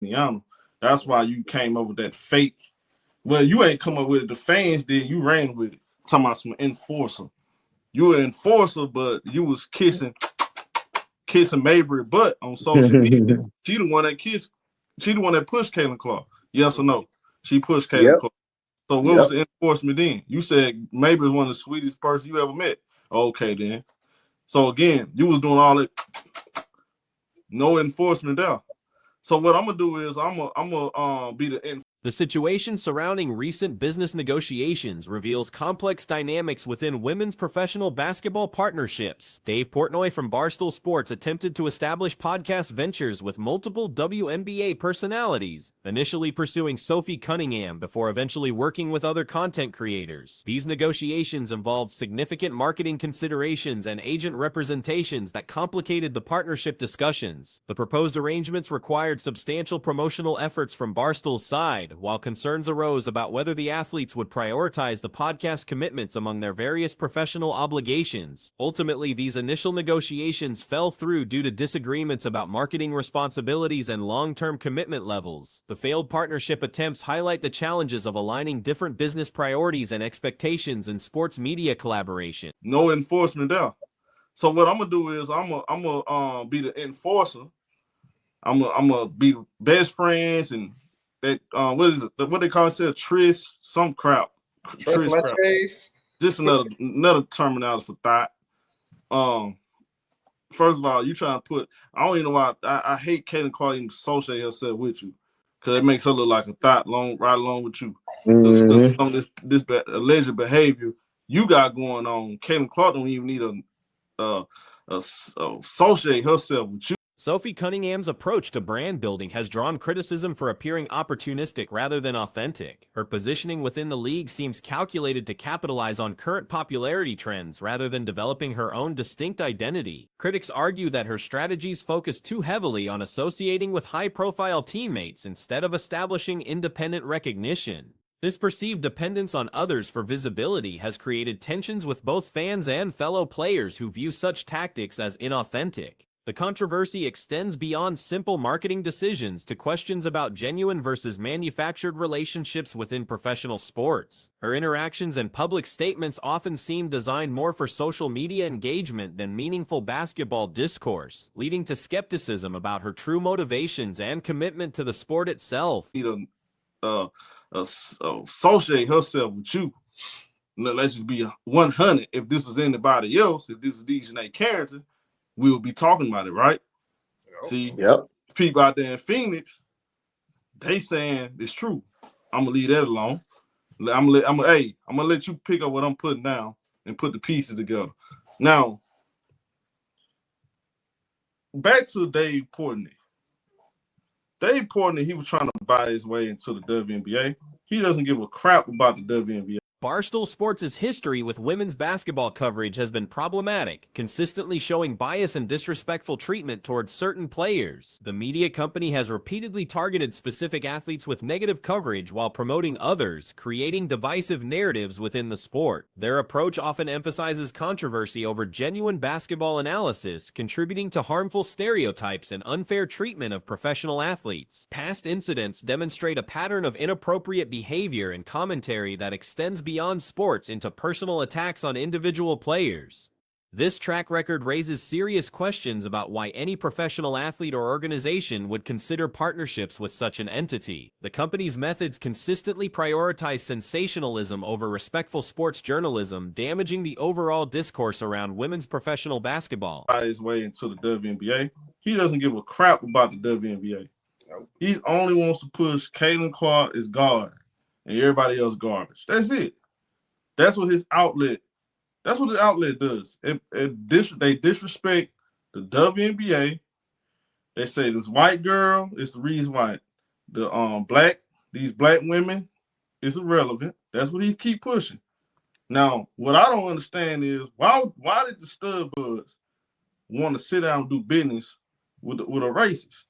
Indiana. That's why you came up with that fake. Well, you ain't come up with it. The fans did. You ran with it. Talking about some enforcer. You were an enforcer, but you was kissing Mabry butt on social media. She the one that kissed. She the one that pushed Caitlin Clark. Yes or no? She pushed Caitlin Clark. So what was the enforcement then? You said Mabry is one of the sweetest person you ever met. Okay, then. So again, you was doing all that. No enforcement there. So what I'm gonna do is I'm gonna be the The situation surrounding recent business negotiations reveals complex dynamics within women's professional basketball partnerships. Dave Portnoy from Barstool Sports attempted to establish podcast ventures with multiple WNBA personalities, initially pursuing Sophie Cunningham before eventually working with other content creators. These negotiations involved significant marketing considerations and agent representations that complicated the partnership discussions. The proposed arrangements required substantial promotional efforts from Barstool's side, while concerns arose about whether the athletes would prioritize the podcast commitments among their various professional obligations. Ultimately, these initial negotiations fell through due to disagreements about marketing responsibilities and long-term commitment levels. The failed partnership attempts highlight the challenges of aligning different business priorities and expectations in sports media collaboration. No enforcement there. So what I'm gonna do is I'm gonna be the enforcer. I'm gonna be best friends and that what is it? What they call it? Tris, some crap. Tris crap. Just another terminology for thought. First of all, you trying to put. I don't even know why. I hate Caitlin Clark even associate herself with you because it makes her look like a thought right along with you. Some of this alleged behavior you got going on. Caitlin Clark don't even need a associate herself with you. Sophie Cunningham's approach to brand building has drawn criticism for appearing opportunistic rather than authentic. Her positioning within the league seems calculated to capitalize on current popularity trends rather than developing her own distinct identity. Critics argue that her strategies focus too heavily on associating with high-profile teammates instead of establishing independent recognition. This perceived dependence on others for visibility has created tensions with both fans and fellow players who view such tactics as inauthentic. The controversy extends beyond simple marketing decisions to questions about genuine versus manufactured relationships within professional sports. Her interactions and public statements often seem designed more for social media engagement than meaningful basketball discourse, leading to skepticism about her true motivations and commitment to the sport itself. Associate herself with you. Let's just be 100. If this was anybody else, if this was DJ character, we will be talking about it, right? See, people out there in Phoenix, they saying it's true. I'm gonna leave that alone. I'm gonna let you pick up what I'm putting down and put the pieces together. Now, back to Dave Portnoy. Dave Portnoy, he was trying to buy his way into the WNBA. He doesn't give a crap about the WNBA. Barstool Sports' history with women's basketball coverage has been problematic, consistently showing bias and disrespectful treatment towards certain players. The media company has repeatedly targeted specific athletes with negative coverage while promoting others, creating divisive narratives within the sport. Their approach often emphasizes controversy over genuine basketball analysis, contributing to harmful stereotypes and unfair treatment of professional athletes. Past incidents demonstrate a pattern of inappropriate behavior and commentary that extends beyond sports into personal attacks on individual players. This track record raises serious questions about why any professional athlete or organization would consider partnerships with such an entity. The company's methods consistently prioritize sensationalism over respectful sports journalism, damaging the overall discourse around women's professional basketball. Buy his way into the WNBA. He doesn't give a crap about the WNBA. He only wants to push Caitlin Clark as guard and everybody else garbage. That's it. That's what his outlet does. They disrespect the WNBA. They say this white girl is the reason why these black women is irrelevant. That's what he keep pushing. Now, what I don't understand is why did the StudBudz want to sit down and do business with a racist?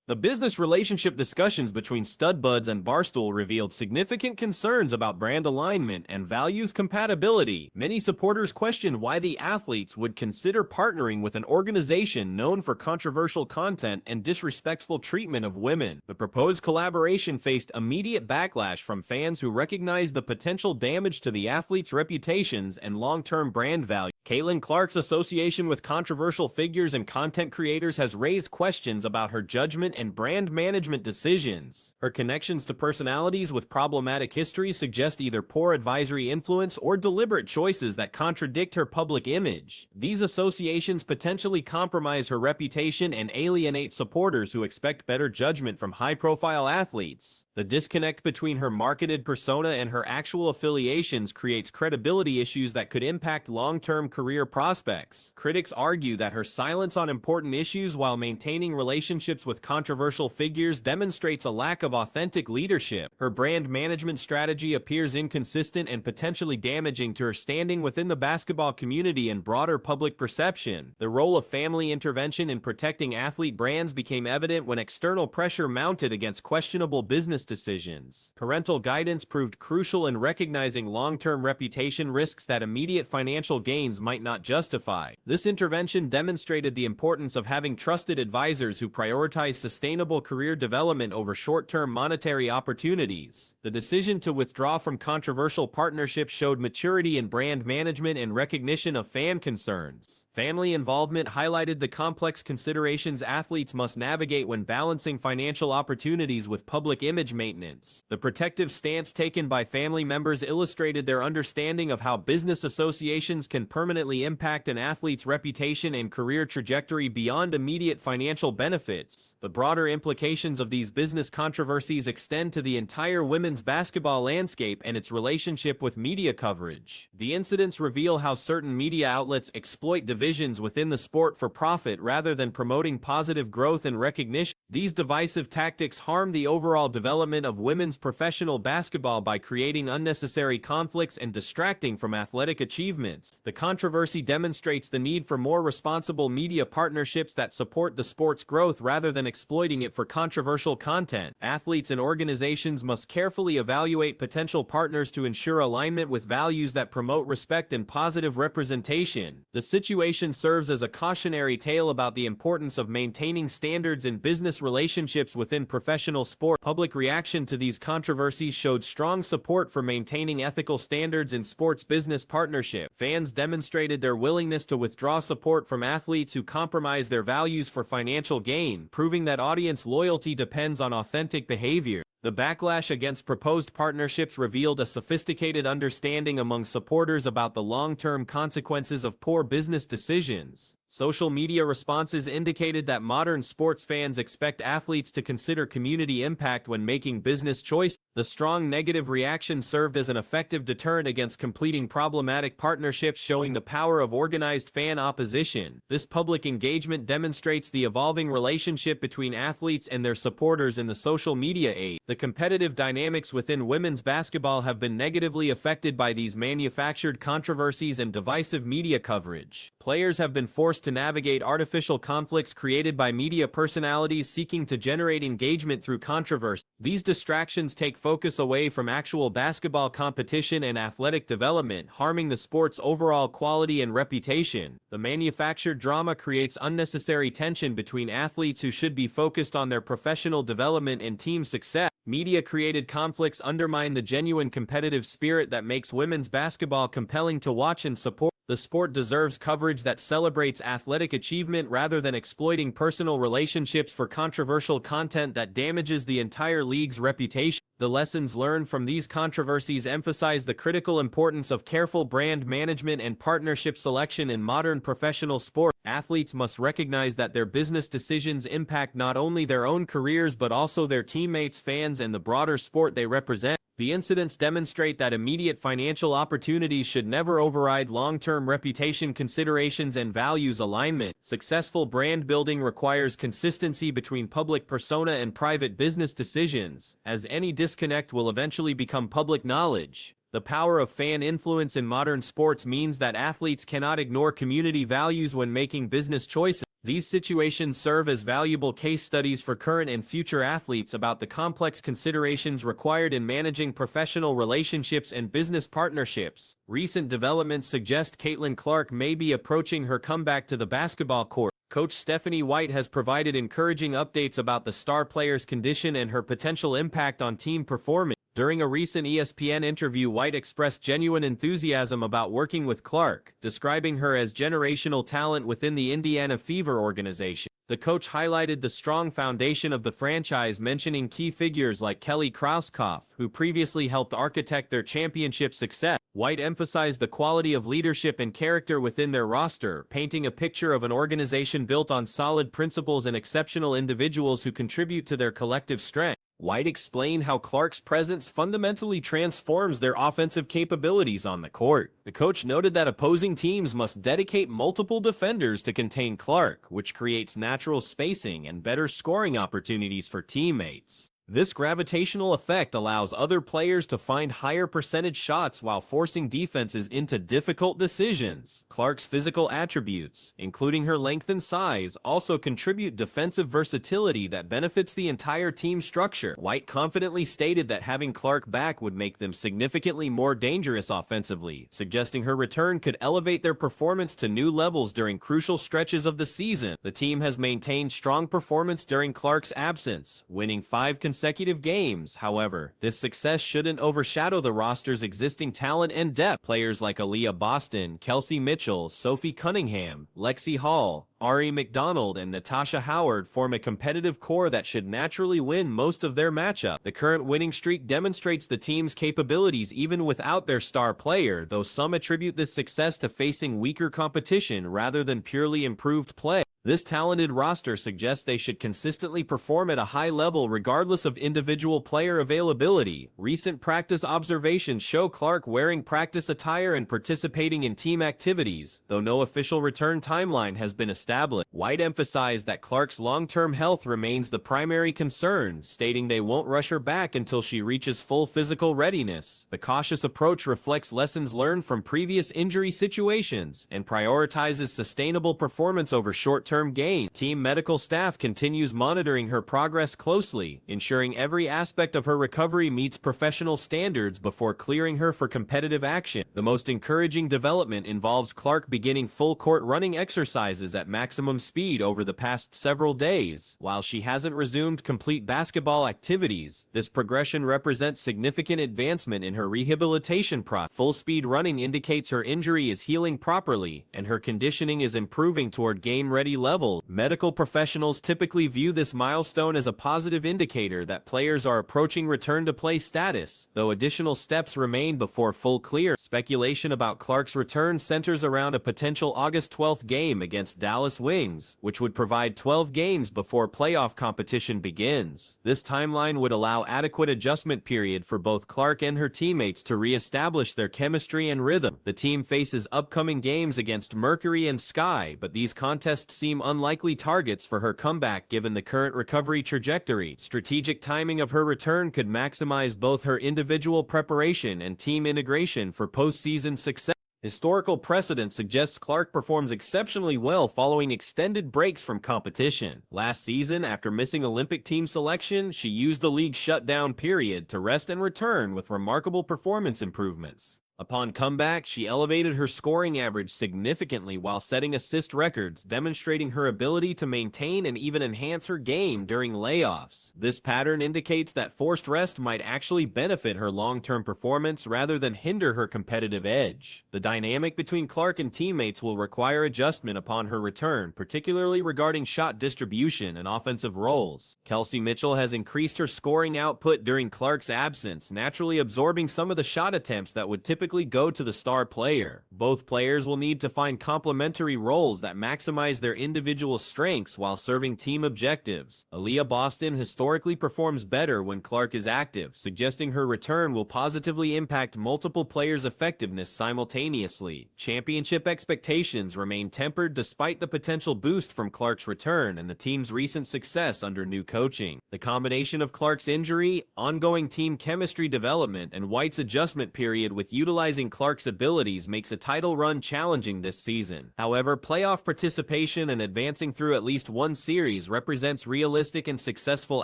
The business relationship discussions between StudBudz and Barstool revealed significant concerns about brand alignment and values compatibility. Many supporters questioned why the athletes would consider partnering with an organization known for controversial content and disrespectful treatment of women. The proposed collaboration faced immediate backlash from fans who recognized the potential damage to the athletes' reputations and long-term brand value. Caitlin Clark's association with controversial figures and content creators has raised questions about her judgment and brand management decisions. Her connections to personalities with problematic histories suggest either poor advisory influence or deliberate choices that contradict her public image. These associations potentially compromise her reputation and alienate supporters who expect better judgment from high-profile athletes. The disconnect between her marketed persona and her actual affiliations creates credibility issues that could impact long-term career prospects. Critics argue that her silence on important issues while maintaining relationships with controversial figures demonstrates a lack of authentic leadership. Her brand management strategy appears inconsistent and potentially damaging to her standing within the basketball community and broader public perception. The role of family intervention in protecting athlete brands became evident when external pressure mounted against questionable business decisions. Parental guidance proved crucial in recognizing long-term reputation risks that immediate financial gains might not justify. This intervention demonstrated the importance of having trusted advisors who prioritize sustainable career development over short-term monetary opportunities. The decision to withdraw from controversial partnerships showed maturity in brand management and recognition of fan concerns. Family involvement highlighted the complex considerations athletes must navigate when balancing financial opportunities with public image maintenance. The protective stance taken by family members illustrated their understanding of how business associations can permanently impact an athlete's reputation and career trajectory beyond immediate financial benefits. The broader implications of these business controversies extend to the entire women's basketball landscape and its relationship with media coverage. The incidents reveal how certain media outlets exploit divisions within the sport for profit rather than promoting positive growth and recognition. These divisive tactics harm the overall development of women's professional basketball by creating unnecessary conflicts and distracting from athletic achievements. The controversy demonstrates the need for more responsible media partnerships that support the sport's growth rather than exploiting it for controversial content. Athletes and organizations must carefully evaluate potential partners to ensure alignment with values that promote respect and positive representation. The situation serves as a cautionary tale about the importance of maintaining standards in business relationships within professional sport. Public reaction to these controversies showed strong support for maintaining ethical standards in sports business partnership. Fans demonstrated their willingness to withdraw support from athletes who compromise their values for financial gain, proving that audience loyalty depends on authentic behavior. The backlash against proposed partnerships revealed a sophisticated understanding among supporters about the long-term consequences of poor business decisions. Social media responses indicated that modern sports fans expect athletes to consider community impact when making business choices. The strong negative reaction served as an effective deterrent against completing problematic partnerships, showing the power of organized fan opposition. This public engagement demonstrates the evolving relationship between athletes and their supporters in the social media age. The competitive dynamics within women's basketball have been negatively affected by these manufactured controversies and divisive media coverage. Players have been forced to navigate artificial conflicts created by media personalities seeking to generate engagement through controversy. These distractions take focus away from actual basketball competition and athletic development, harming the sport's overall quality and reputation. The manufactured drama creates unnecessary tension between athletes who should be focused on their professional development and team success. Media-created conflicts undermine the genuine competitive spirit that makes women's basketball compelling to watch and support. The sport deserves coverage that celebrates athletic achievement rather than exploiting personal relationships for controversial content that damages the entire league's reputation. The lessons learned from these controversies emphasize the critical importance of careful brand management and partnership selection in modern professional sport. Athletes must recognize that their business decisions impact not only their own careers but also their teammates, fans, and the broader sport they represent. The incidents demonstrate that immediate financial opportunities should never override long-term reputation considerations and values alignment. Successful brand building requires consistency between public persona and private business decisions, as any disconnect will eventually become public knowledge. The power of fan influence in modern sports means that athletes cannot ignore community values when making business choices. These situations serve as valuable case studies for current and future athletes about the complex considerations required in managing professional relationships and business partnerships. Recent developments suggest Caitlin Clark may be approaching her comeback to the basketball court. Coach Stephanie White has provided encouraging updates about the star player's condition and her potential impact on team performance. During a recent ESPN interview, White expressed genuine enthusiasm about working with Clark, describing her as generational talent within the Indiana Fever organization. The coach highlighted the strong foundation of the franchise, mentioning key figures like Kelly Krauskopf, who previously helped architect their championship success. White emphasized the quality of leadership and character within their roster, painting a picture of an organization built on solid principles and exceptional individuals who contribute to their collective strength. White explained how Clark's presence fundamentally transforms their offensive capabilities on the court. The coach noted that opposing teams must dedicate multiple defenders to contain Clark, which creates natural spacing and better scoring opportunities for teammates. This gravitational effect allows other players to find higher percentage shots while forcing defenses into difficult decisions. Clark's physical attributes, including her length and size, also contribute defensive versatility that benefits the entire team structure. White confidently stated that having Clark back would make them significantly more dangerous offensively, suggesting her return could elevate their performance to new levels during crucial stretches of the season. The team has maintained strong performance during Clark's absence, winning 5 consecutive games. However, this success shouldn't overshadow the roster's existing talent and depth. Players like Aaliyah Boston, Kelsey Mitchell, Sophie Cunningham, Lexi Hall, Ari McDonald, and Natasha Howard form a competitive core that should naturally win most of their matchups. The current winning streak demonstrates the team's capabilities even without their star player, though some attribute this success to facing weaker competition rather than purely improved play. This talented roster suggests they should consistently perform at a high level regardless of individual player availability. Recent practice observations show Clark wearing practice attire and participating in team activities, though no official return timeline has been established. White emphasized that Clark's long-term health remains the primary concern, stating they won't rush her back until she reaches full physical readiness. The cautious approach reflects lessons learned from previous injury situations and prioritizes sustainable performance over short-term gain. Team medical staff continues monitoring her progress closely, ensuring every aspect of her recovery meets professional standards before clearing her for competitive action. The most encouraging development involves Clark beginning full court running exercises at maximum speed over the past several days. While she hasn't resumed complete basketball activities, this progression represents significant advancement in her rehabilitation process. Full speed running indicates her injury is healing properly, and her conditioning is improving toward game-ready level. Medical professionals typically view this milestone as a positive indicator that players are approaching return-to-play status, though additional steps remain before full clear. Speculation about Clark's return centers around a potential August 12th game against Dallas Wings, which would provide 12 games before playoff competition begins. This timeline would allow adequate adjustment period for both Clark and her teammates to re-establish their chemistry and rhythm. The team faces upcoming games against Mercury and Sky, but these contests seem unlikely targets for her comeback given the current recovery trajectory. Strategic timing of her return could maximize both her individual preparation and team integration for postseason success. Historical precedent suggests Clark performs exceptionally well following extended breaks from competition. Last season, after missing Olympic team selection, she used the league shutdown period to rest and return with remarkable performance improvements. Upon comeback, she elevated her scoring average significantly while setting assist records, demonstrating her ability to maintain and even enhance her game during layoffs. This pattern indicates that forced rest might actually benefit her long-term performance rather than hinder her competitive edge. The dynamic between Clark and teammates will require adjustment upon her return, particularly regarding shot distribution and offensive roles. Kelsey Mitchell has increased her scoring output during Clark's absence, naturally absorbing some of the shot attempts that would typically go to the star player. Both players will need to find complementary roles that maximize their individual strengths while serving team objectives. Aaliyah Boston historically performs better when Clark is active, suggesting her return will positively impact multiple players' effectiveness simultaneously. Championship expectations remain tempered despite the potential boost from Clark's return and the team's recent success under new coaching. The combination of Clark's injury, ongoing team chemistry development, and White's adjustment period with utilization utilizing Clark's abilities makes a title run challenging this season. However, playoff participation and advancing through at least one series represents realistic and successful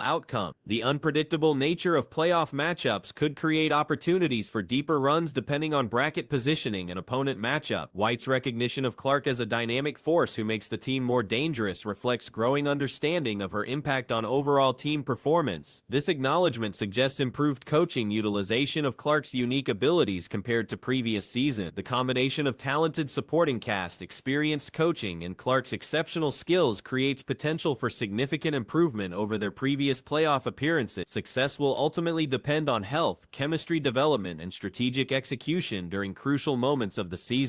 outcome. The unpredictable nature of playoff matchups could create opportunities for deeper runs depending on bracket positioning and opponent matchup. White's recognition of Clark as a dynamic force who makes the team more dangerous reflects growing understanding of her impact on overall team performance. This acknowledgement suggests improved coaching utilization of Clark's unique abilities compared to previous season. The combination of talented supporting cast, experienced coaching, and Clark's exceptional skills creates potential for significant improvement over their previous playoff appearances. Success will ultimately depend on health, chemistry development, and strategic execution during crucial moments of the season.